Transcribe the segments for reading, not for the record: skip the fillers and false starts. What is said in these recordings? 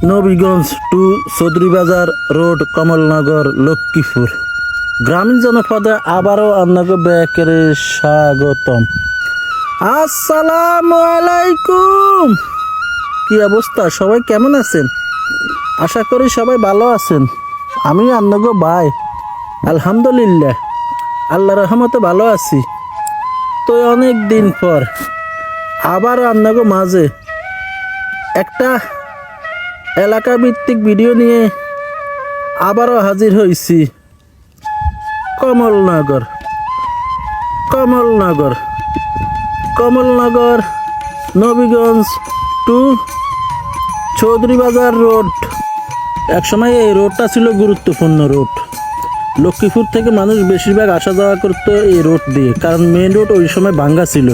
Nabiganj to Chowdhurybazar road, Kamalnagar, Lakshmipur. গ্রামীণ জনপদে আবারও আপনাকে ব্যাকের স্বাগতম। আসসালামু আলাইকুম। কি অবস্থা, সবাই কেমন আছেন? আশা করি সবাই ভালো আছেন। আমি আপনাকে ভাই আলহামদুলিল্লাহ আল্লাহ রহমতে ভালো আছি। তো অনেক দিন পর আবারও আপনাকে মাঝে একটা এলাকা ভিত্তিক ভিডিও নিয়ে আবারও হাজির হয়েছি। Kamalnagar Kamalnagar Kamalnagar Nabiganj to Chowdhurybazar road. একসময় এই রোডটা ছিল গুরুত্বপূর্ণ রোড। লক্ষ্মীপুর থেকে মানুষ বেশিরভাগ আসা যাওয়া করতো এই রোড দিয়ে, কারণ মেন রোড ওই সময় ভাঙ্গা ছিল।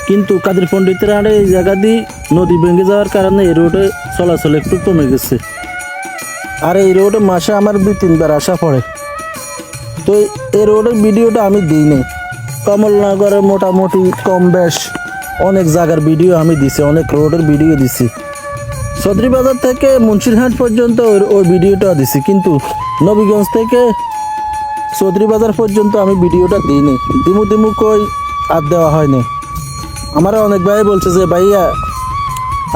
কিন্তু কাদের পণ্ডিতের আড়ে এই জায়গা দিয়ে নদী ভেঙে যাওয়ার কারণে এই রোডে চলাচল একটু কমে গেছে। আর এই রোডে মাসে আমার 2-3বার আসা পড়ে। তো এই রোডের ভিডিওটা আমি দিই নাই। কমলনগরে মোটামুটি কম বেশ অনেক জায়গার ভিডিও আমি দিছি, অনেক রোডের ভিডিও দিছি। চৌধুরীবাজার থেকে মুন্সিরহাট পর্যন্ত ওই ভিডিওটা দিছি, কিন্তু নবীগঞ্জ থেকে চৌধুরীবাজার পর্যন্ত আমি ভিডিওটা দিই নি। দিমু কই আর দেওয়া হয়নি। আমার অনেক ভাই বলছে যে ভাইয়া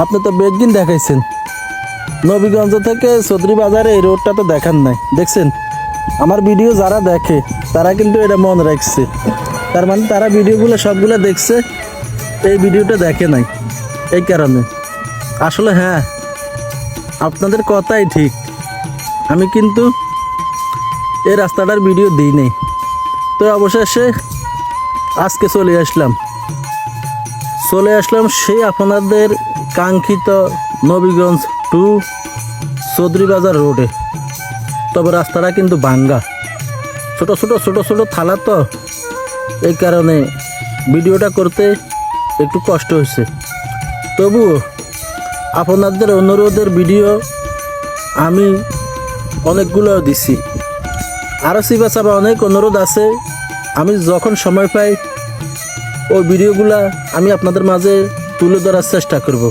আপনি তো বেগদিন দেখাইছেন, নবীগঞ্জ থেকে চৌধুরীবাজারে এই রোডটা তো দেখান নাই। দেখছেন, আমার ভিডিও যারা দেখে তারা কিন্তু এটা মনে রাখছে। তার মানে তারা ভিডিওগুলো সবগুলো দেখছে, এই ভিডিওটা দেখে নাই। এই কারণে আসলে হ্যাঁ, আপনাদের কথাই ঠিক। আমি কিন্তু এই রাস্তাটার ভিডিও দিই নেই। তো অবশেষে আজকে চলে আসলাম সেই আপনাদের কাঙ্ক্ষিত নবীগঞ্জ টু চৌধুরীবাজার রোডে। তবে রাস্তাটা কিন্তু ভাঙ্গা, ছোট ছোট থালা, তো এই কারণে ভিডিওটা করতে একটু কষ্ট হয়েছে। তবুও আপনাদের অনুরোধের ভিডিও আমি অনেকগুলো দিছি, আরও চিবা অনেক অনুরোধ আছে। আমি যখন সময় পাই ওই ভিডিওগুলা আমি আপনাদের মাঝে তুলে ধরার চেষ্টা করব।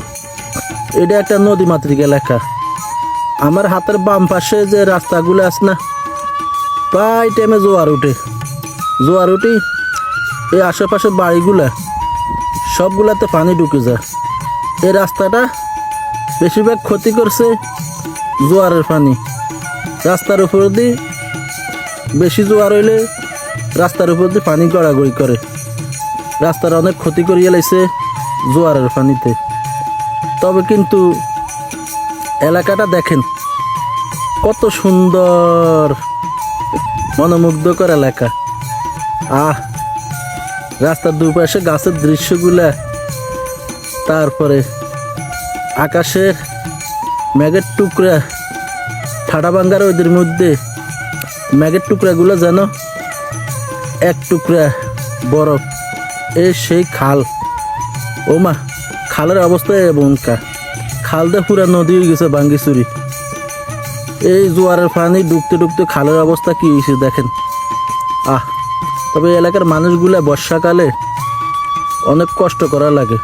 এটা একটা নদীমাতৃক এলাকা। আমার হাতের বাম পাশে যে রাস্তাগুলো আছে না, প্রায় টাইমে জোয়ার উঠি এই আশেপাশের বাড়িগুলা সবগুলাতে পানি ঢুকে যায়। এই রাস্তাটা বেশিরভাগ ক্ষতি করছে জোয়ারের পানি। রাস্তার উপর দিয়ে বেশি জোয়ার হইলে রাস্তার উপর দিয়ে পানি গড়াগড়ি করে। রাস্তার অনেক ক্ষতি করিয়ে লাইছে জোয়ারের পানিতে। তবে কিন্তু এলাকাটা দেখেন কত সুন্দর, মনোমুগ্ধকর এলাকা। রাস্তার দুপাশে গাছের দৃশ্যগুলা, তারপরে আকাশের মেঘের টুকরা, ঠাডা ভাঙ্গার ওদের মধ্যে মেঘের টুকরাগুলো যেন এক টুকরা বরফ। সেই খাল, ও মা, খালের অবস্থা এমনকা, খাল দিয়ে পুরা নদী হয়ে গেছে ভাঙ্গিচুরি। এই জোয়ারের পানি ডুবতে খালের অবস্থা কি হয়েছে দেখেন। তবে এলাকার মানুষগুলা বর্ষাকালে অনেক কষ্ট করা লাগে।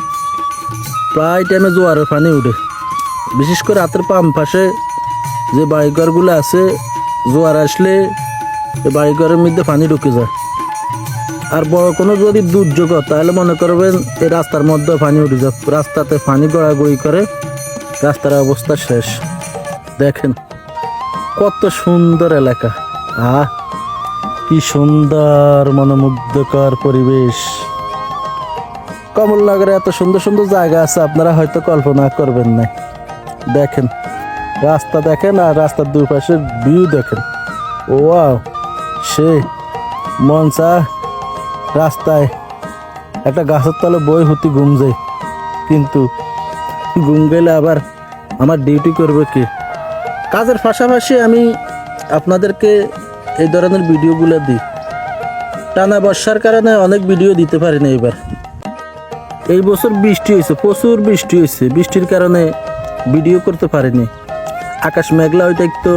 প্রায় টাইমে জোয়ারের পানি উঠে, বিশেষ করে রাতের পাম পাশে যে বাড়িঘরগুলো আছে, জোয়ার আসলে এই বাড়িঘরের মধ্যে পানি ঢুকে যায়। আর বড় কোনো যদি দুর্যোগ হয় তাহলে মনে করবেন এই রাস্তার মধ্যে পানি উঠে যায়, রাস্তাতে পানি গড়াগড়ি করে, রাস্তার অবস্থা শেষ। দেখেন কত সুন্দর এলাকা, কি সুন্দর মনোমুগ্ধকর পরিবেশ। কমলনগরে এত সুন্দর সুন্দর জায়গা আছে, আপনারা হয়তো কল্পনা করবেন না। দেখেন রাস্তা দেখেন, আর রাস্তার দুই পাশে ভিউ দেখেন। ওয়াও, সে মন চায় রাস্তায় একটা গাছের তলে বই হতে ঘুম যায়, কিন্তু ঘুম গেলে আবার আমার ডিউটি করবে কি? কাজের পাশাপাশি আমি আপনাদেরকে এই ধরনের ভিডিওগুলো দিই। টানা বর্ষার কারণে অনেক ভিডিও দিতে পারি না। এই বছর বৃষ্টি হয়েছে, প্রচুর বৃষ্টি হয়েছে। বৃষ্টির কারণে ভিডিও করতে পারিনি। আকাশ মেঘলা হয়ে থাকতো,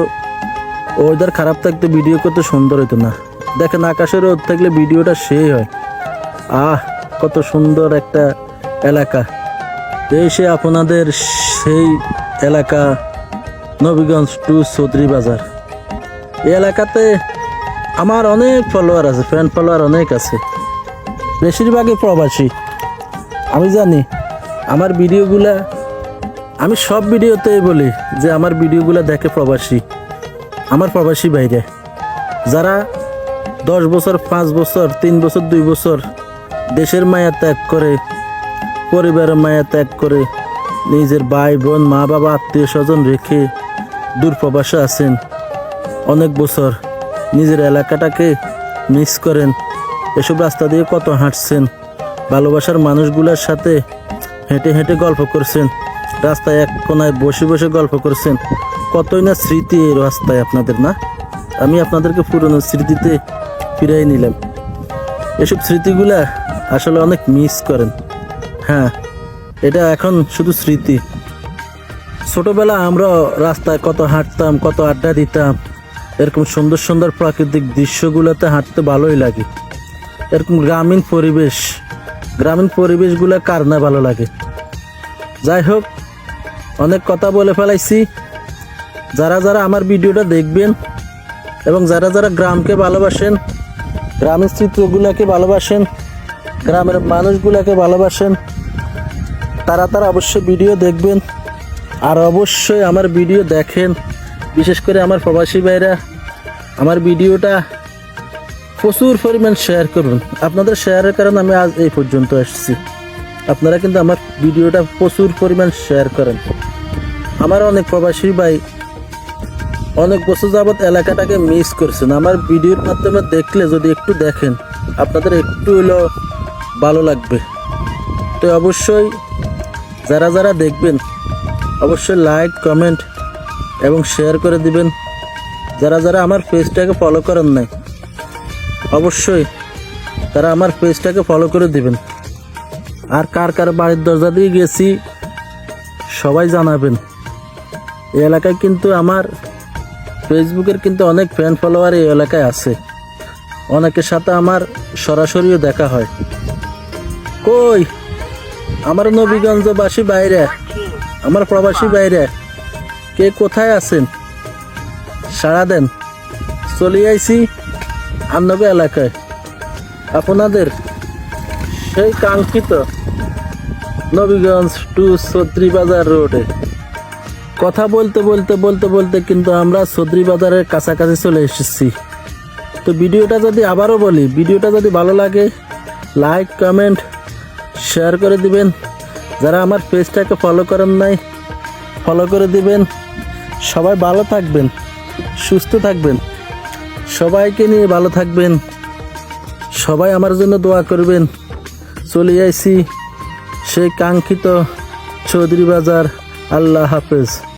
ওয়েদার খারাপ থাকতো, ভিডিও করতে সুন্দর হতো না। দেখেন আকাশের রোদ থাকলে ভিডিওটা সেই হয়। কত সুন্দর একটা এলাকা। এই সে আপনাদের সেই এলাকা নবীগঞ্জ টু চৌধুরী বাজার। এই এলাকাতে আমার অনেক ফলোয়ার আছে, ফ্যান ফলোয়ার অনেক আছে, বেশিরভাগই প্রবাসী। আমি জানি আমার ভিডিওগুলা, আমি সব ভিডিওতেই বলি যে আমার ভিডিওগুলা দেখে প্রবাসী, আমার প্রবাসী বাইরে যারা 10 বছর, 5 বছর, 3 বছর, 2 বছর দেশের মায়া ত্যাগ করে, পরিবারের মায়া ত্যাগ করে, নিজের ভাই বোন, মা বাবা, আত্মীয় স্বজন রেখে দূর প্রবাসে আছেন অনেক বছর, নিজের এলাকাটাকে মিস করেন। এসব রাস্তা দিয়ে কত হাঁটছেন, ভালোবাসার মানুষগুলোর সাথে হেঁটে হেঁটে গল্প করছেন, রাস্তায় এক কোনায় বসে বসে গল্প করছেন। কতই না স্মৃতি এই রাস্তায় আপনাদের, না? আমি আপনাদেরকে পুরনো স্মৃতিতে ফিরাই নিলাম। এসব স্মৃতিগুলা আসলে অনেক মিস করেন। হ্যাঁ, এটা এখন শুধু স্মৃতি। ছোটবেলা আমরা রাস্তায় কত হাঁটতাম, কত আড্ডা দিতাম। এরকম সুন্দর সুন্দর প্রাকৃতিক দৃশ্যগুলোতে হাঁটতে ভালোই লাগে। এরকম গ্রামীণ পরিবেশগুলো কার না ভালো লাগে। যাই হোক, অনেক কথা বলে ফেলাইছি। যারা যারা আমার ভিডিওটা দেখবেন এবং যারা যারা গ্রামকে ভালোবাসেন, গ্রামের চিত্রগুলোকে ভালোবাসেন, গ্রামের মানুষগুলোকে ভালোবাসেন, তারা অবশ্যই ভিডিও দেখবেন। আর অবশ্যই আমার ভিডিও দেখেন। বিশেষ করে আমার প্রবাসী ভাইরা আমার ভিডিওটা প্রচুর পরিমাণ শেয়ার করুন। আপনাদের শেয়ারের কারণে আমি আজ এই পর্যন্ত আসছি। আপনারা কিন্তু আমার ভিডিওটা প্রচুর পরিমাণ শেয়ার করেন। আমার অনেক প্রবাসী ভাই অনেক বছর যাবৎ এলাকাটাকে মিস করছেন। আমার ভিডিওর মাধ্যমে দেখলে যদি একটু দেখেন, আপনাদের একটু হলেও ভালো লাগবে। তো অবশ্যই যারা যারা দেখবেন অবশ্যই লাইক, কমেন্ট এবং শেয়ার করে দিবেন। যারা যারা আমার পেজটাকে ফলো করেন নাই, অবশ্যই তারা আমার পেজটাকে ফলো করে দিবেন। আর কার কার বাড়ির দরজা দিয়ে গেছি সবাই জানাবেন। এই এলাকায় কিন্তু আমার ফেসবুকের কিন্তু অনেক ফ্যান ফলোয়ার এই এলাকায় আছে। অনেকের সাথে আমার সরাসরিও দেখা হয়। কই আমার নবীগঞ্জবাসী বাইরে, আমার প্রবাসী বাইরে কে কোথায় আছেন? সাড়া দেন। চলে আইছি আপনাদের এলাকায়, আপনাদের সেই কাঙ্ক্ষিত নবীগঞ্জ টু চৌধুরী বাজার রোডে। কথা বলতে বলতে বলতে বলতে কিন্তু আমরা চৌধুরী বাজারের কাছাকাছি চলে এসেছি। তো ভিডিওটা যদি আবারও বলি, ভিডিওটা যদি ভালো লাগে লাইক, কমেন্ট, শেয়ার করে দিবেন। যারা আমার পেজটাকে ফলো করেন নাই ফলো করে দিবেন। সবাই ভালো থাকবেন, সুস্থ থাকবেন, সবাইকে নিয়ে ভালো থাকবেন। সবাই আমার জন্য দোয়া করবেন। চলে আইছি সেই কাঙ্ক্ষিত চৌধুরী বাজার। আল্লাহ হাফেজ।